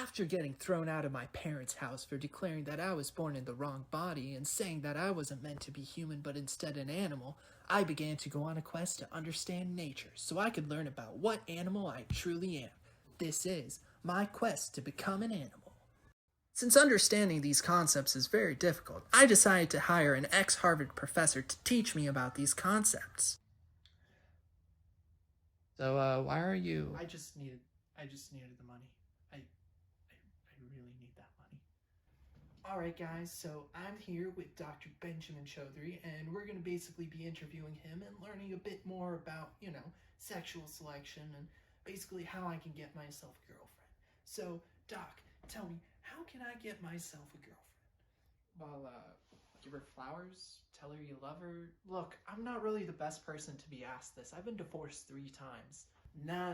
After getting thrown out of my parents' house for declaring that I was born in the wrong body and saying that I wasn't meant to be human but instead an animal, I began to go on a quest to understand nature so I could learn about what animal I truly am. This is my quest to become an animal. Since understanding these concepts is very difficult, I decided to hire an ex-Harvard professor to teach me about these concepts. So, why are you? I just needed the money. I really need that money. Alright guys, so I'm here with Dr. Benjamin Chaudhry, and we're going to basically be interviewing him and learning a bit more about, sexual selection and basically how I can get myself a girlfriend. So, Doc, tell me, how can I get myself a girlfriend? Well, give her flowers, tell her you love her. Look, I'm not really the best person to be asked this. I've been divorced 3 times. No.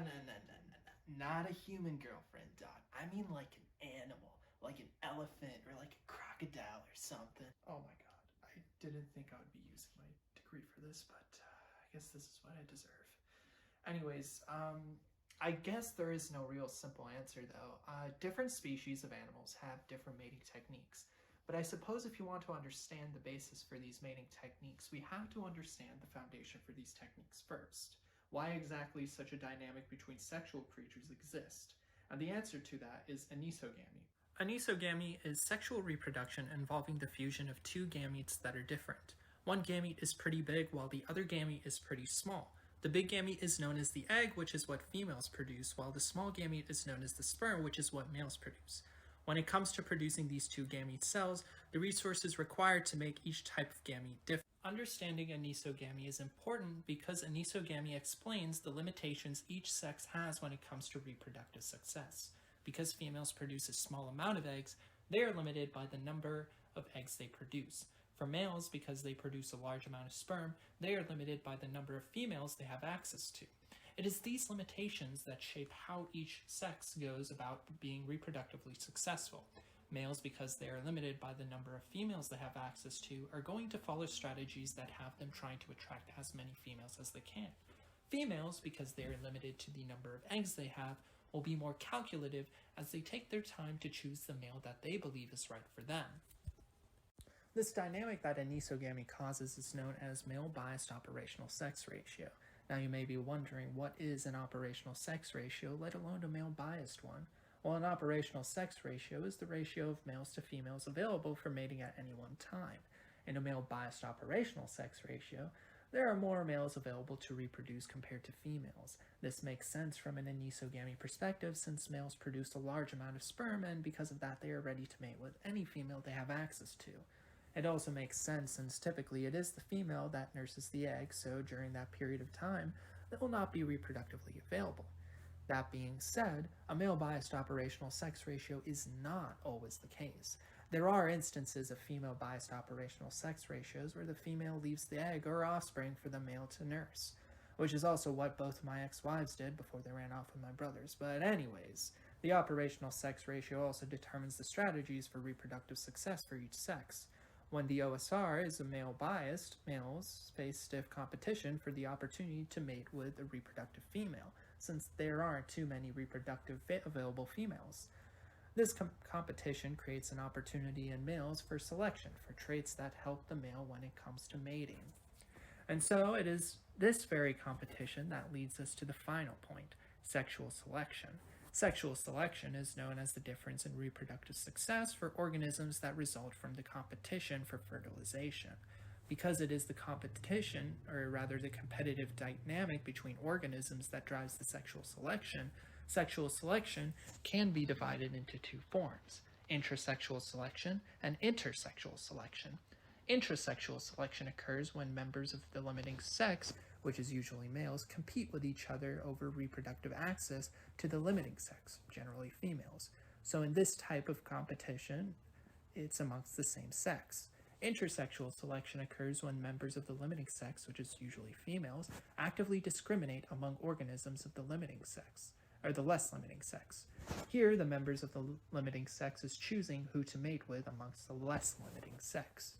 Not a human girlfriend, Doc. I mean like an animal. Like an elephant or like a crocodile or something. Oh my god, I didn't think I would be using my degree for this, but I guess this is what I deserve. Anyways, I guess there is no real simple answer though. Different species of animals have different mating techniques. But I suppose if you want to understand the basis for these mating techniques, we have to understand the foundation for these techniques first. Why exactly such a dynamic between sexual creatures exists? And the answer to that is anisogamy. Anisogamy is sexual reproduction involving the fusion of 2 gametes that are different. One gamete is pretty big while the other gamete is pretty small. The big gamete is known as the egg, which is what females produce, while the small gamete is known as the sperm, which is what males produce. When it comes to producing these 2 gamete cells, the resources required to make each type of gamete differ. Understanding anisogamy is important because anisogamy explains the limitations each sex has when it comes to reproductive success. Because females produce a small amount of eggs, they are limited by the number of eggs they produce. For males, because they produce a large amount of sperm, they are limited by the number of females they have access to. It is these limitations that shape how each sex goes about being reproductively successful. Males, because they are limited by the number of females they have access to, are going to follow strategies that have them trying to attract as many females as they can. Females, because they are limited to the number of eggs they have, will be more calculative as they take their time to choose the male that they believe is right for them. This dynamic that anisogamy causes is known as male-biased operational sex ratio. Now you may be wondering, what is an operational sex ratio, let alone a male-biased one? Well, an operational sex ratio is the ratio of males to females available for mating at any one time. In a male-biased operational sex ratio, there are more males available to reproduce compared to females. This makes sense from an anisogamy perspective since males produce a large amount of sperm and because of that they are ready to mate with any female they have access to. It also makes sense since typically it is the female that nurses the egg, so during that period of time, they will not be reproductively available. That being said, a male-biased operational sex ratio is not always the case. There are instances of female-biased operational sex ratios where the female leaves the egg or offspring for the male to nurse, which is also what both my ex-wives did before they ran off with my brothers. But anyways, the operational sex ratio also determines the strategies for reproductive success for each sex. When the OSR is a male-biased, males face stiff competition for the opportunity to mate with a reproductive female, since there aren't too many reproductive available females. This competition creates an opportunity in males for selection for traits that help the male when it comes to mating. And so it is this very competition that leads us to the final point, sexual selection. Sexual selection is known as the difference in reproductive success for organisms that result from the competition for fertilization. Because it is the competition, or rather the competitive dynamic between organisms that drives the sexual selection can be divided into 2 forms, intrasexual selection and intersexual selection. Intrasexual selection occurs when members of the limiting sex, which is usually males, compete with each other over reproductive access to the limiting sex, generally females. So in this type of competition, it's amongst the same sex. Intersexual selection occurs when members of the limiting sex, which is usually females, actively discriminate among organisms of the limiting sex, or the less limiting sex. Here, the members of the limiting sex is choosing who to mate with amongst the less limiting sex.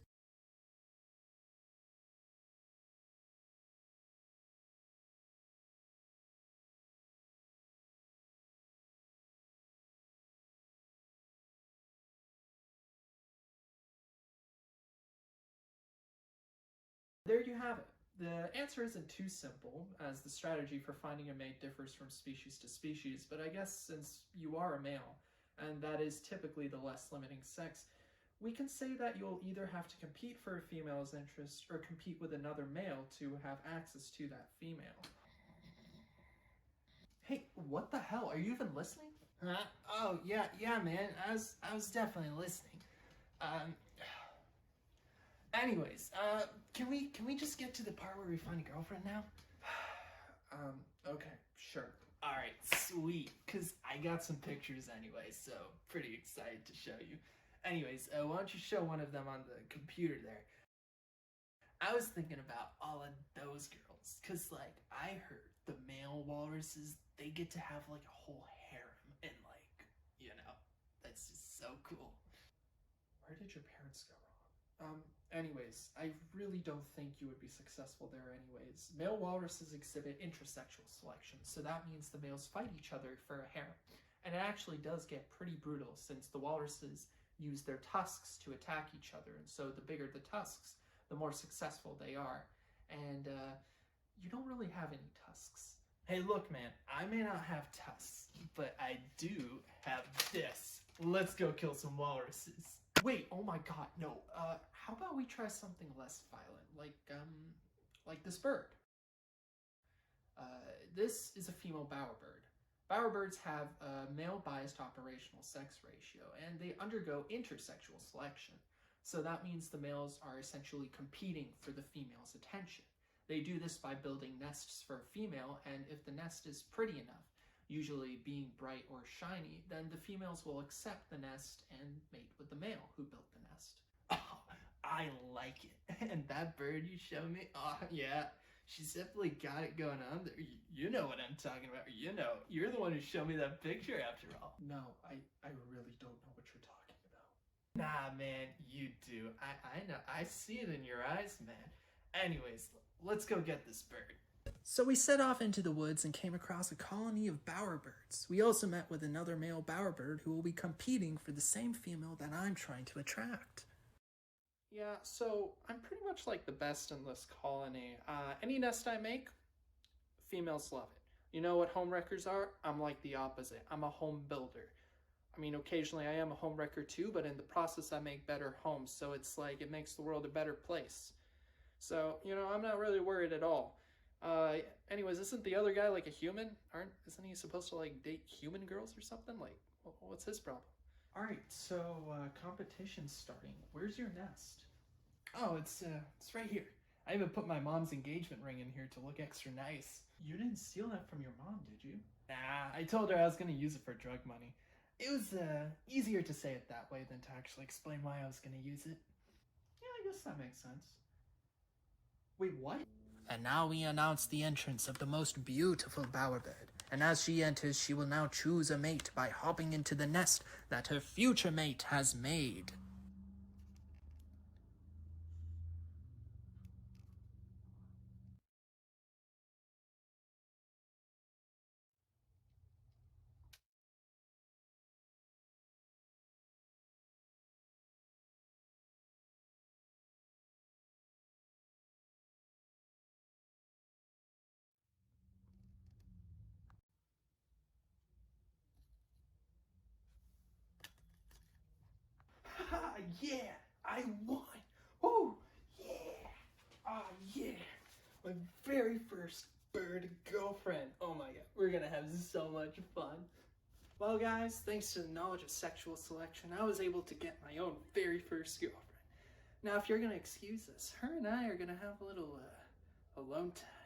there you have it. The answer isn't too simple, as the strategy for finding a mate differs from species to species, but I guess since you are a male, and that is typically the less limiting sex, we can say that you'll either have to compete for a female's interest or compete with another male to have access to that female. Hey, what the hell? Are you even listening? Oh, yeah, man. I was definitely listening. Anyways, can we just get to the part where we find a girlfriend now? Okay, sure. Alright, sweet. Cause I got some pictures anyway, so pretty excited to show you. Anyways, why don't you show one of them on the computer there? I was thinking about all of those girls, cause like, I heard the male walruses, they get to have like a whole harem, and like, you know, that's just so cool. Where did your parents go wrong? Anyways, I really don't think you would be successful there anyways. Male walruses exhibit intersexual selection, so that means the males fight each other for a harem. And it actually does get pretty brutal, since the walruses use their tusks to attack each other, and so the bigger the tusks, the more successful they are. And you don't really have any tusks. Hey, look, man, I may not have tusks, but I do have this. Let's go kill some walruses. Wait, oh my god, no. How about we try something less violent, like this bird? This is a female bowerbird. Bowerbirds have a male-biased operational sex ratio, and they undergo intersexual selection. So that means the males are essentially competing for the female's attention. They do this by building nests for a female, and if the nest is pretty enough, usually being bright or shiny, then the females will accept the nest and mate with the male who built the nest. Oh, I like it. And that bird you showed me, oh yeah, she's definitely got it going on there. You know what I'm talking about. You know, you're the one who showed me that picture after all. No, I really don't know what you're talking about. Nah, man, you do. I know. I see it in your eyes, man. Anyways, let's go get this bird. So we set off into the woods and came across a colony of bowerbirds. We also met with another male bowerbird who will be competing for the same female that I'm trying to attract. Yeah, so I'm pretty much like the best in this colony. Any nest I make, females love it. You know what homewreckers are? I'm like the opposite. I'm a home builder. I mean, occasionally I am a homewrecker too, but in the process I make better homes, so it's like it makes the world a better place. So, you know, I'm not really worried at all. Anyways, isn't the other guy like a human? Isn't he supposed to like date human girls or something? Like, what's his problem? Alright, so, competition's starting. Where's your nest? Oh, it's right here. I even put my mom's engagement ring in here to look extra nice. You didn't steal that from your mom, did you? Nah, I told her I was gonna use it for drug money. It was, easier to say it that way than to actually explain why I was gonna use it. Yeah, I guess that makes sense. Wait, what? And now we announce the entrance of the most beautiful bowerbird. And as she enters, she will now choose a mate by hopping into the nest that her future mate has made. Yeah, I won. Oh, yeah. Oh, yeah. My very first bird girlfriend. Oh my god, we're gonna have so much fun. Well, guys, thanks to the knowledge of sexual selection, I was able to get my own very first girlfriend. Now, if you're gonna excuse us, her and I are gonna have a little, alone time.